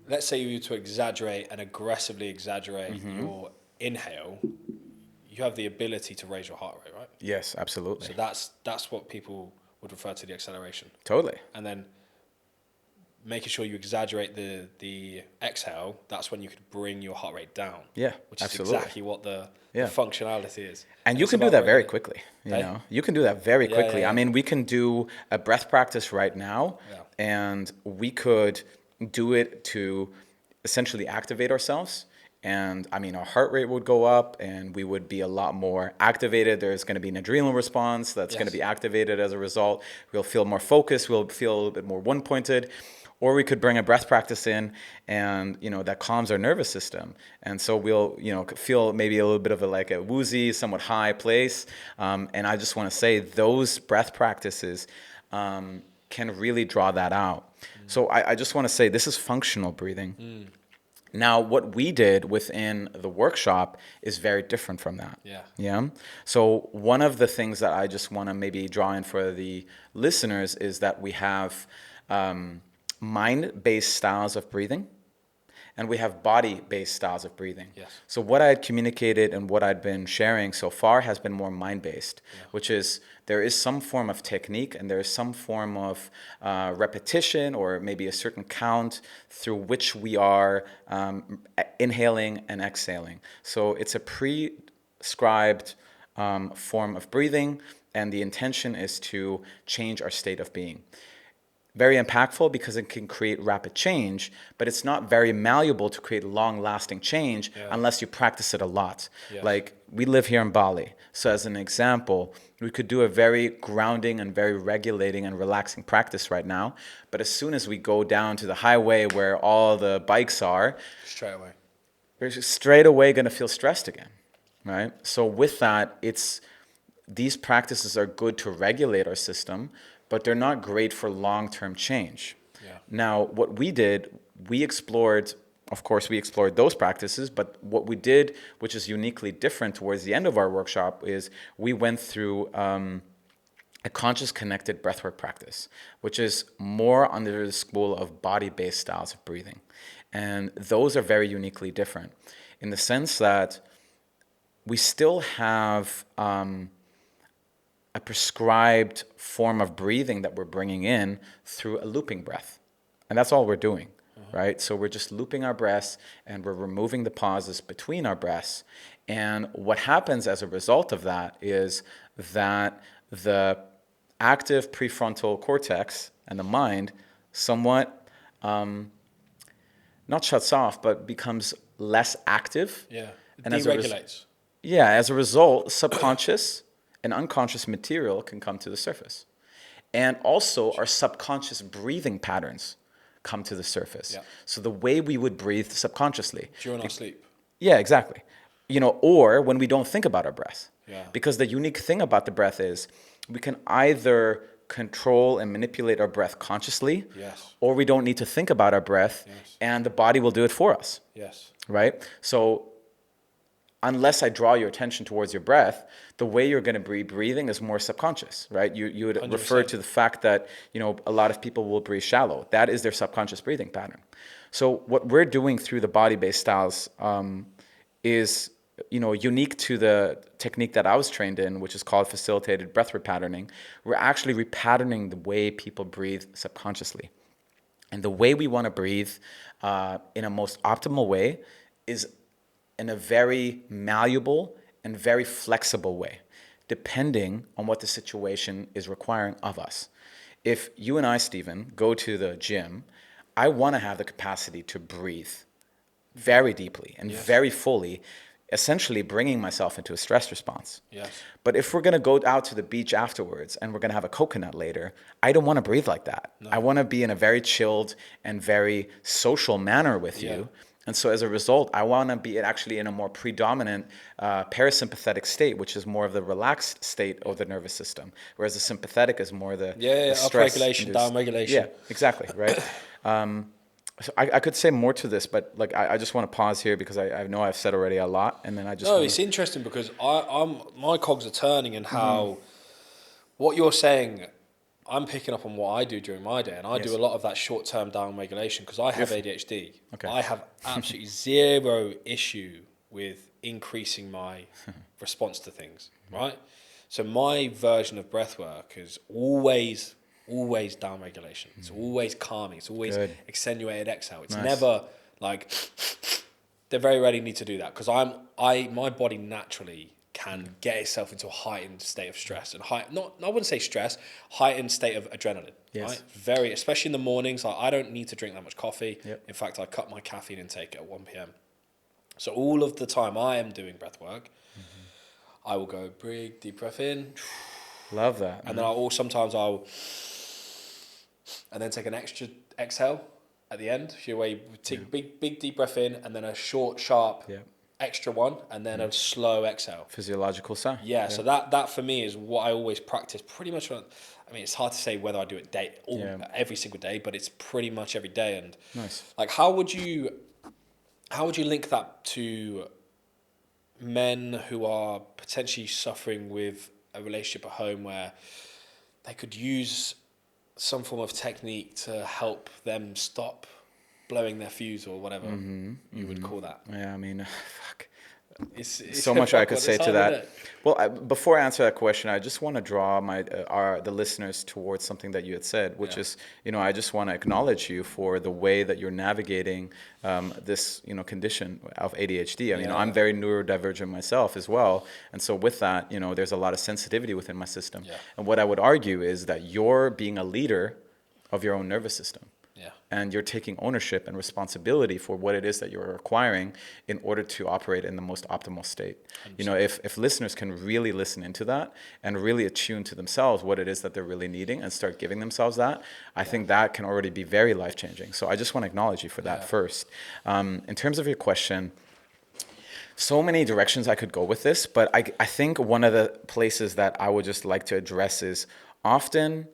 let's say you were to exaggerate and aggressively exaggerate your inhale, you have the ability to raise your heart rate, right? Yes, absolutely. So that's what people would refer to the acceleration. Totally. And then making sure you exaggerate the exhale, that's when you could bring your heart rate down. Yeah, which is absolutely. exactly what the functionality is. And you can do that very quickly. You can do that very quickly. Yeah. I mean, we can do a breath practice right now, and we could do it to essentially activate ourselves. And I mean, our heart rate would go up, and we would be a lot more activated. There's going to be an adrenal response that's going to be activated as a result. We'll feel more focused. We'll feel a little bit more one-pointed. Or we could bring a breath practice in, and that calms our nervous system, and so we'll feel maybe a little bit of like a woozy, somewhat high place. And I just want to say those breath practices can really draw that out. So I just want to say this is functional breathing. Now, what we did within the workshop is very different from that. Yeah. So one of the things that I just want to maybe draw in for the listeners is that we have mind-based styles of breathing, and we have body-based styles of breathing. So what I had communicated and what I'd been sharing so far has been more mind-based, which is there is some form of technique and there is some form of repetition or maybe a certain count through which we are inhaling and exhaling. So it's a prescribed form of breathing, and the intention is to change our state of being. Very impactful because it can create rapid change, but it's not very malleable to create long-lasting change unless you practice it a lot. Like, we live here in Bali, so as an example, we could do a very grounding and very regulating and relaxing practice right now, but as soon as we go down to the highway where all the bikes are, we're straight away going to feel stressed again, right? So with that, these practices are good to regulate our system, but they're not great for long-term change. Now, what we did, we explored those practices, but what we did, which is uniquely different towards the end of our workshop, is we went through a conscious connected breathwork practice, which is more under the school of body-based styles of breathing. And those are very uniquely different in the sense that we still have a prescribed form of breathing that we're bringing in through a looping breath. And that's all we're doing, right? So we're just looping our breaths and we're removing the pauses between our breaths. And what happens as a result of that is that the active prefrontal cortex and the mind somewhat not shuts off, but becomes less active. And deregulates. As a result, subconscious and unconscious material can come to the surface. And also our subconscious breathing patterns come to the surface. So the way we would breathe subconsciously. During our sleep. Yeah, exactly. Or when we don't think about our breath. Because the unique thing about the breath is we can either control and manipulate our breath consciously, or we don't need to think about our breath, and the body will do it for us. Right? So unless I draw your attention towards your breath, the way you're going to be breathing is more subconscious, right? You would 100%. refer to the fact that, a lot of people will breathe shallow. That is their subconscious breathing pattern. So what we're doing through the body-based styles is, unique to the technique that I was trained in, which is called facilitated breath repatterning. We're actually repatterning the way people breathe subconsciously. And the way we want to breathe in a most optimal way is in a very malleable and very flexible way, depending on what the situation is requiring of us. If you and I, Stephen, go to the gym, I want to have the capacity to breathe very deeply and very fully, essentially bringing myself into a stress response. Yes. But if we're going to go out to the beach afterwards and we're going to have a coconut later, I don't want to breathe like that. No. I want to be in a very chilled and very social manner with you. And so as a result, I want to be actually in a more predominant parasympathetic state, which is more of the relaxed state of the nervous system, whereas the sympathetic is more the stress. Up-regulation, down-regulation. Yeah, exactly, right? So I could say more to this, but like I just want to pause here because I know I've said already a lot, and then I just it's interesting because my cogs are turning and how what you're saying, I'm picking up on what I do during my day, and I do a lot of that short-term down regulation because I have ADHD. Okay. I have absolutely zero issue with increasing my response to things, right? So my version of breath work is always down regulation. It's always calming. It's always extenuated exhale. It's never like they very rarely need to do that because my body naturally can get itself into a heightened state of stress and I wouldn't say stress, heightened state of adrenaline. Yes. Right? Especially in the mornings. Like I don't need to drink that much coffee. Yep. In fact, I cut my caffeine intake at 1 p.m. So all of the time I am doing breath work, I will go big deep breath in. Love that. And then I'll and then take an extra exhale at the end. Where you take big deep breath in and then a short, sharp extra one and then a slow exhale. Physiological sound. Yeah, so that for me is what I always practice pretty much. It's hard to say whether I do it every single day, but it's pretty much every day. And like, how would you link that to men who are potentially suffering with a relationship at home where they could use some form of technique to help them stop blowing their fuse or whatever you would call that? Yeah, fuck. It's so much I could say to that. Well, before I answer that question, I just want to draw the listeners towards something that you had said, which is, I just want to acknowledge you for the way that you're navigating this, condition of ADHD. I'm very neurodivergent myself as well, and so with that, there's a lot of sensitivity within my system. Yeah. And what I would argue is that you're being a leader of your own nervous system. And you're taking ownership and responsibility for what it is that you're acquiring in order to operate in the most optimal state. 100%. If listeners can really listen into that and really attune to themselves what it is that they're really needing and start giving themselves that, I think that can already be very life-changing. So I just want to acknowledge you for that first. In terms of your question, so many directions I could go with this, but I think one of the places that I would just like to address is often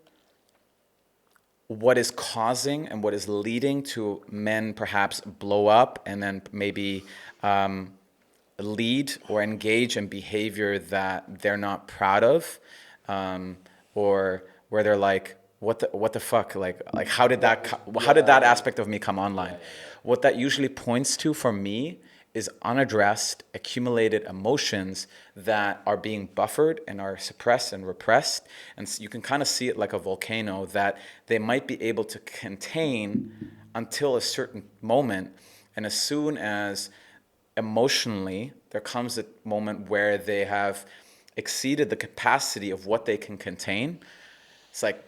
what is causing and what is leading to men perhaps blow up and then maybe lead or engage in behavior that they're not proud of, or where they're like, what the fuck, like how did that aspect of me come online? What that usually points to for me is unaddressed, accumulated emotions that are being buffered and are suppressed and repressed. And so you can kind of see it like a volcano that they might be able to contain until a certain moment. And as soon as emotionally there comes a moment where they have exceeded the capacity of what they can contain, it's like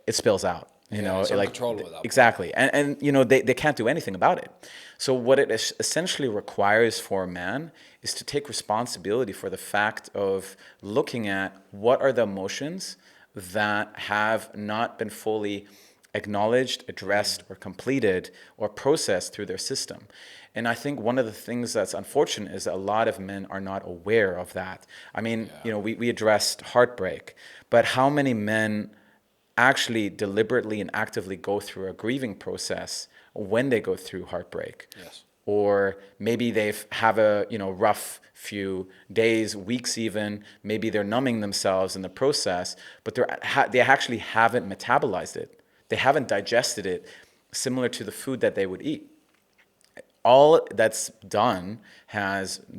it spills out. It's uncontrollable at that point. Exactly. And they can't do anything about it. So what it essentially requires for a man is to take responsibility for the fact of looking at what are the emotions that have not been fully acknowledged, addressed, or completed, or processed through their system. And I think one of the things that's unfortunate is that a lot of men are not aware of that. We addressed heartbreak, but how many men actually deliberately and actively go through a grieving process when they go through heartbreak? Yes. or maybe they have a rough few days, weeks even. Maybe they're numbing themselves in the process, but they actually haven't metabolized it. They haven't digested it, similar to the food that they would eat. All that's done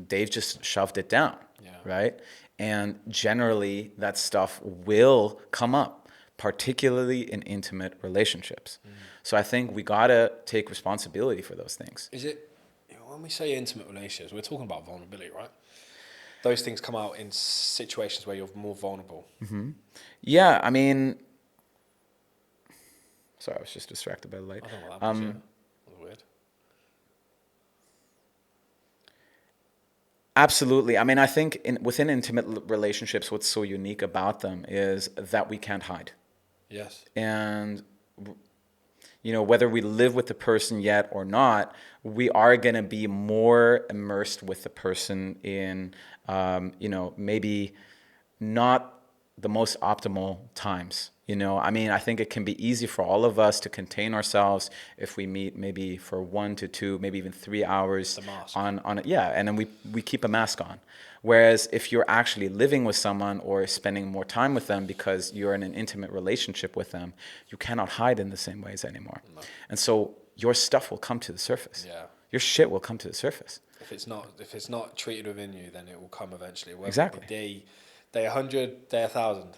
they've just shoved it down, right? And generally, that stuff will come up, particularly in intimate relationships. So I think we gotta take responsibility for those things. Is it, when we say intimate relationships, we're talking about vulnerability, right? Those things come out in situations where you're more vulnerable. Yeah, I mean, sorry, I was just distracted by the light. I don't know what happened. That was weird. Absolutely. I mean, I think within intimate relationships, what's so unique about them is that we can't hide. Yes. And whether we live with the person yet or not, we are going to be more immersed with the person in, maybe not the most optimal times. I mean, I think it can be easy for all of us to contain ourselves if we meet maybe for 1 to 2, maybe even 3 hours The mask. on it. Yeah, and then we keep a mask on. Whereas if you're actually living with someone or spending more time with them because you're in an intimate relationship with them, you cannot hide in the same ways anymore. No. And so your stuff will come to the surface. Yeah. Your shit will come to the surface. If it's not treated within you, then it will come eventually. Exactly. Day 100, day 1,000.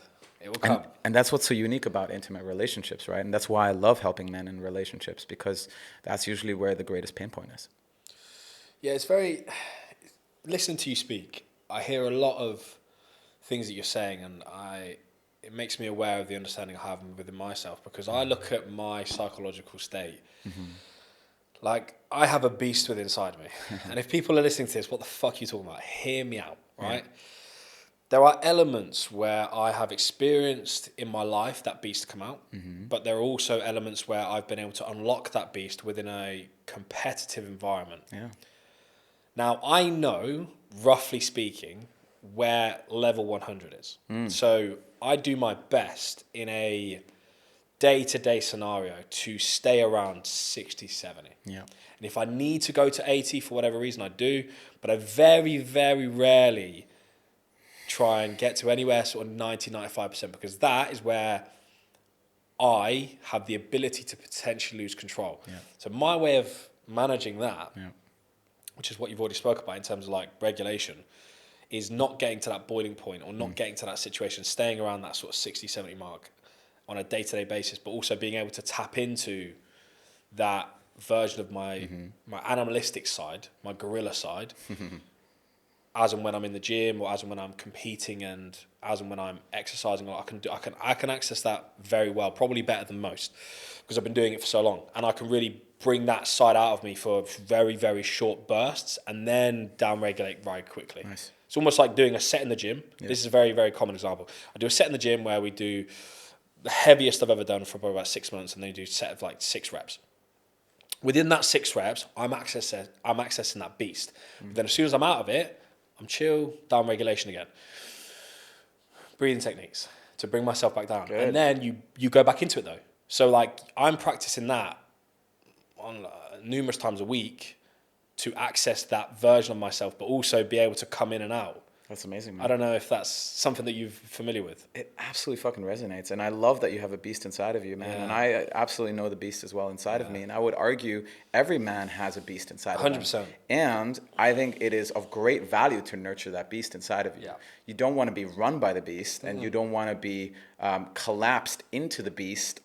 It will come. And that's what's so unique about intimate relationships, right? And that's why I love helping men in relationships, because that's usually where the greatest pain point is. Yeah, listening to you speak, I hear a lot of things that you're saying, and it makes me aware of the understanding I have within myself, because I look at my psychological state. Like, I have a beast within inside me. And if people are listening to this, what the fuck are you talking about? Hear me out, right? Yeah. There are elements where I have experienced in my life that beast come out, but there are also elements where I've been able to unlock that beast within a competitive environment. Yeah. Now, I know, roughly speaking, where level 100 is. So I do my best in a day-to-day scenario to stay around 60, 70. Yeah. And if I need to go to 80 for whatever reason, I do, but I very, very rarely try and get to anywhere sort of 90, 95%, because that is where I have the ability to potentially lose control. Yeah. So my way of managing that, which is what you've already spoke about in terms of like regulation, is not getting to that boiling point or not getting to that situation, staying around that sort of 60, 70 mark on a day-to-day basis, but also being able to tap into that version of my animalistic side, my gorilla side, as and when I'm in the gym, or as and when I'm competing, and as and when I'm exercising. I can access that very well, probably better than most, because I've been doing it for so long, and I can really bring that side out of me for very, very short bursts, and then down-regulate very quickly. Nice. It's almost like doing a set in the gym. Yeah. This is a very, very common example. I do a set in the gym where we do the heaviest I've ever done for probably about 6 months, and then do a set of like 6 reps. Within that 6 reps, I'm accessing that beast. But then as soon as I'm out of it, I'm chill, down regulation again. Breathing techniques to bring myself back down. Good. And then you go back into it though. So like I'm practicing that on numerous times a week to access that version of myself, but also be able to come in and out. That's amazing, man. I don't know if that's something that you're familiar with. It absolutely fucking resonates. And I love that you have a beast inside of you, man. Yeah. And I absolutely know the beast as well inside of me. And I would argue every man has a beast inside of him. 100%. And I think it is of great value to nurture that beast inside of you. Yeah. You don't want to be run by the beast, and you don't want to be collapsed into the beast,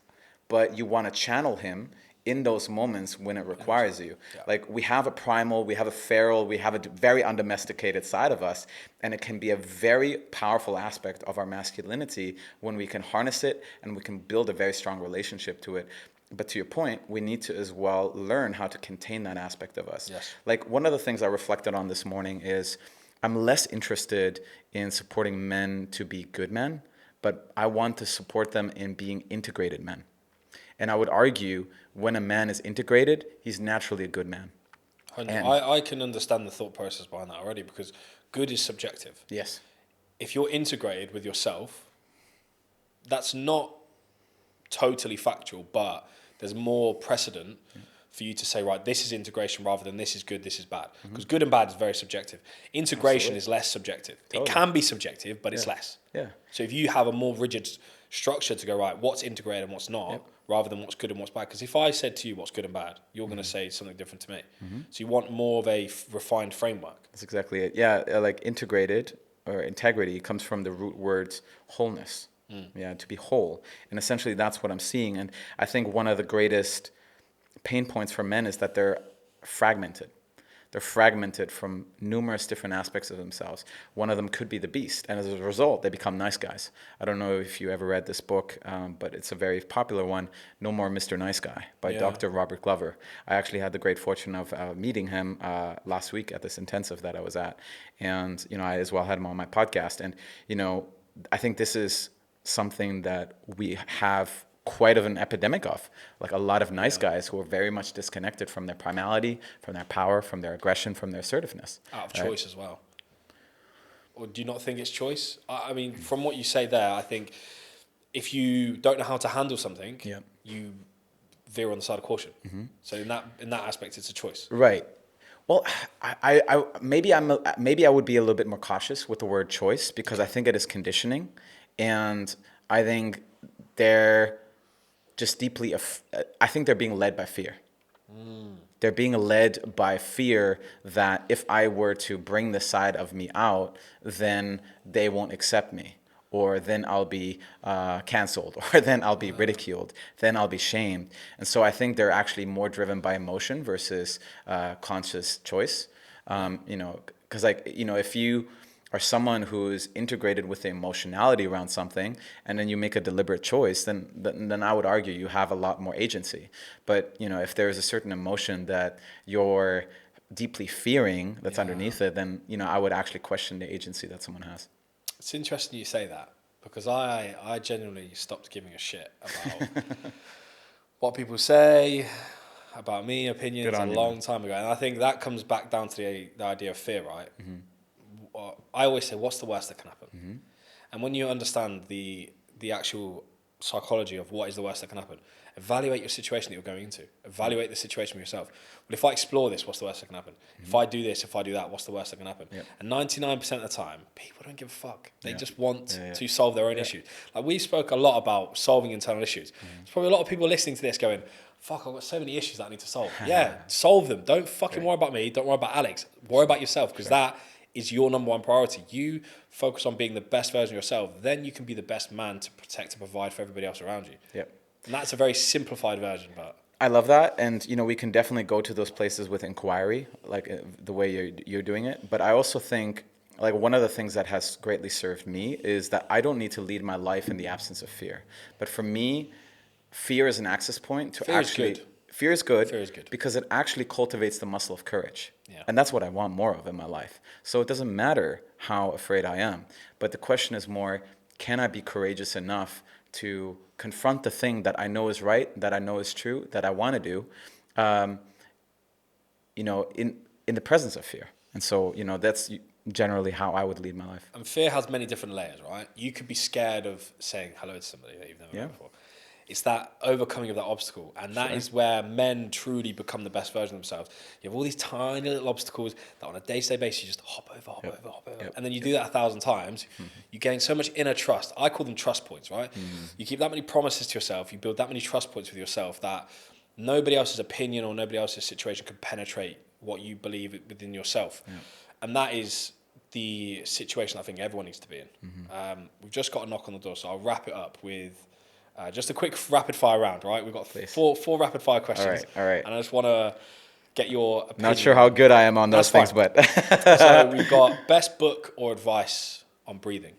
but you want to channel him in those moments when it requires you. Yeah. Like we have a primal, we have a feral, we have a very undomesticated side of us, and it can be a very powerful aspect of our masculinity when we can harness it and we can build a very strong relationship to it. But to your point, we need to as well learn how to contain that aspect of us. Yes. Like one of the things I reflected on this morning is I'm less interested in supporting men to be good men, but I want to support them in being integrated men. And I would argue when a man is integrated, he's naturally a good man. I can understand the thought process behind that already, because good is subjective. Yes. If you're integrated with yourself, that's not totally factual, but there's more precedent for you to say, right, this is integration rather than this is good, this is bad. Because good and bad is very subjective. Integration is less subjective. It can be subjective, but it's less. Yeah. So if you have a more rigid structure to go, right, what's integrated and what's not, rather than what's good and what's bad. Because if I said to you what's good and bad, you're going to say something different to me. So you want more of a refined framework. That's exactly it. Yeah, like integrated or integrity comes from the root words wholeness. Yeah, to be whole. And essentially that's what I'm seeing. And I think one of the greatest pain points for men is that they're fragmented. They're fragmented from numerous different aspects of themselves. One of them could be the beast, and as a result, they become nice guys. I don't know if you ever read this book, but it's a very popular one, No More Mr. Nice Guy, by Dr. Robert Glover. I actually had the great fortune of meeting him last week at this intensive that I was at, and I as well had him on my podcast. And I think this is something that we have quite of an epidemic of, like a lot of nice guys who are very much disconnected from their primality, from their power, from their aggression, from their assertiveness. Out of choice as well. Or do you not think it's choice? I mean, from what you say there, I think if you don't know how to handle something, you veer on the side of caution. So in that aspect, it's a choice. Right. Well, maybe I would be a little bit more cautious with the word choice, because I think it is conditioning, and I think they're just deeply, I think they're being led by fear. They're being led by fear that if I were to bring this side of me out, then they won't accept me, or then I'll be canceled, or then I'll be ridiculed, then I'll be shamed. And so I think they're actually more driven by emotion versus conscious choice. Because if you are someone who is integrated with the emotionality around something, and then you make a deliberate choice, then I would argue you have a lot more agency. But if there's a certain emotion that you're deeply fearing that's underneath it, then I would actually question the agency that someone has. It's interesting you say that, because I genuinely stopped giving a shit about what people say about me, opinions, a long time ago. And I think that comes back down to the idea of fear, right? I always say, what's the worst that can happen? And when you understand the actual psychology of what is the worst that can happen, evaluate your situation that you're going into. Evaluate the situation for yourself. But if I explore this, what's the worst that can happen? If I do this, if I do that, what's the worst that can happen? And 99% of the time, people don't give a fuck. They just want to solve their own issues. Like, we spoke a lot about solving internal issues. There's probably a lot of people listening to this going, fuck, I've got so many issues that I need to solve. Solve them. Don't fucking worry about me. Don't worry about Alex. Worry about yourself, because that is your number one priority. You focus on being the best version of yourself, then you can be the best man to protect and provide for everybody else around you. And that's a very simplified version, but I love that. And we can definitely go to those places with inquiry, like the way you're doing it. But I also think, like, one of the things that has greatly served me is that I don't need to lead my life in the absence of fear. But for me, fear is an access point to Fear is good because it actually cultivates the muscle of courage. And that's what I want more of in my life. So it doesn't matter how afraid I am. But the question is more, can I be courageous enough to confront the thing that I know is right, that I know is true, that I want to do, in the presence of fear. And so, that's generally how I would lead my life. And fear has many different layers, right? You could be scared of saying hello to somebody that you've never met before. It's that overcoming of that obstacle. And that is where men truly become the best version of themselves. You have all these tiny little obstacles that on a day-to-day basis, you just hop over. And then you do that 1,000 times. You gain so much inner trust. I call them trust points, right? You keep that many promises to yourself. You build that many trust points with yourself that nobody else's opinion or nobody else's situation can penetrate what you believe within yourself. And that is the situation I think everyone needs to be in. We've just got a knock on the door, so I'll wrap it up with just a quick rapid fire round, right? We've got four rapid fire questions. All right. And I just want to get your opinion. Not sure how good I am on those things, but so we've got best book or advice on breathing.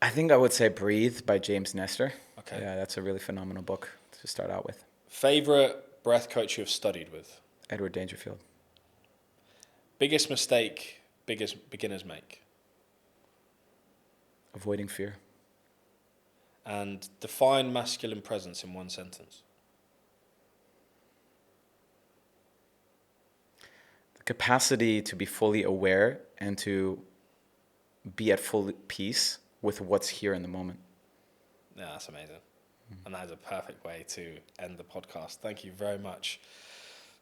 I think I would say Breathe by James Nestor. Okay. Yeah, that's a really phenomenal book to start out with. Favorite breath coach you have studied with? Edward Dangerfield. Biggest mistake beginners make? Avoiding fear. And define masculine presence in one sentence. The capacity to be fully aware and to be at full peace with what's here in the moment. Yeah, that's amazing. And that is a perfect way to end the podcast. Thank you very much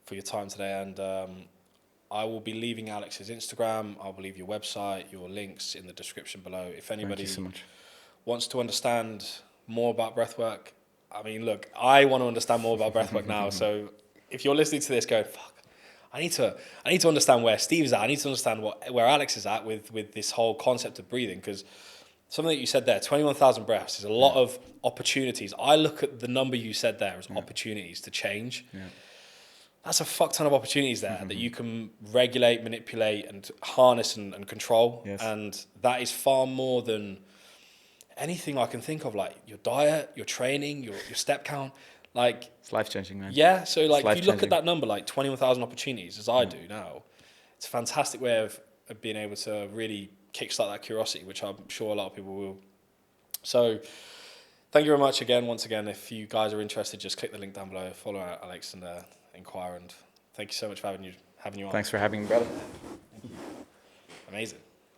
for your time today. And I will be leaving Alex's Instagram. I'll leave your website, your links in the description below. If anybody wants to understand more about breathwork, I mean, look, I want to understand more about breathwork now. So if you're listening to this going, fuck, I need to understand where Steve's at. I need to understand where Alex is at with this whole concept of breathing, because something that you said there, 21,000 breaths is a lot of opportunities. I look at the number you said there as opportunities to change. Yeah. That's a fuck ton of opportunities there that you can regulate, manipulate, and harness and control. Yes. And that is far more than anything I can think of, like your diet, your training, your step count. Like, it's life-changing, man. Yeah, so like if you look at that number, like 21,000 opportunities, as I do now, it's a fantastic way of being able to really kickstart that curiosity, which I'm sure a lot of people will. So thank you very much once again. If you guys are interested, just click the link down below, follow Alex and inquire. And thank you so much for having you on. Thanks for having me, brother. Amazing.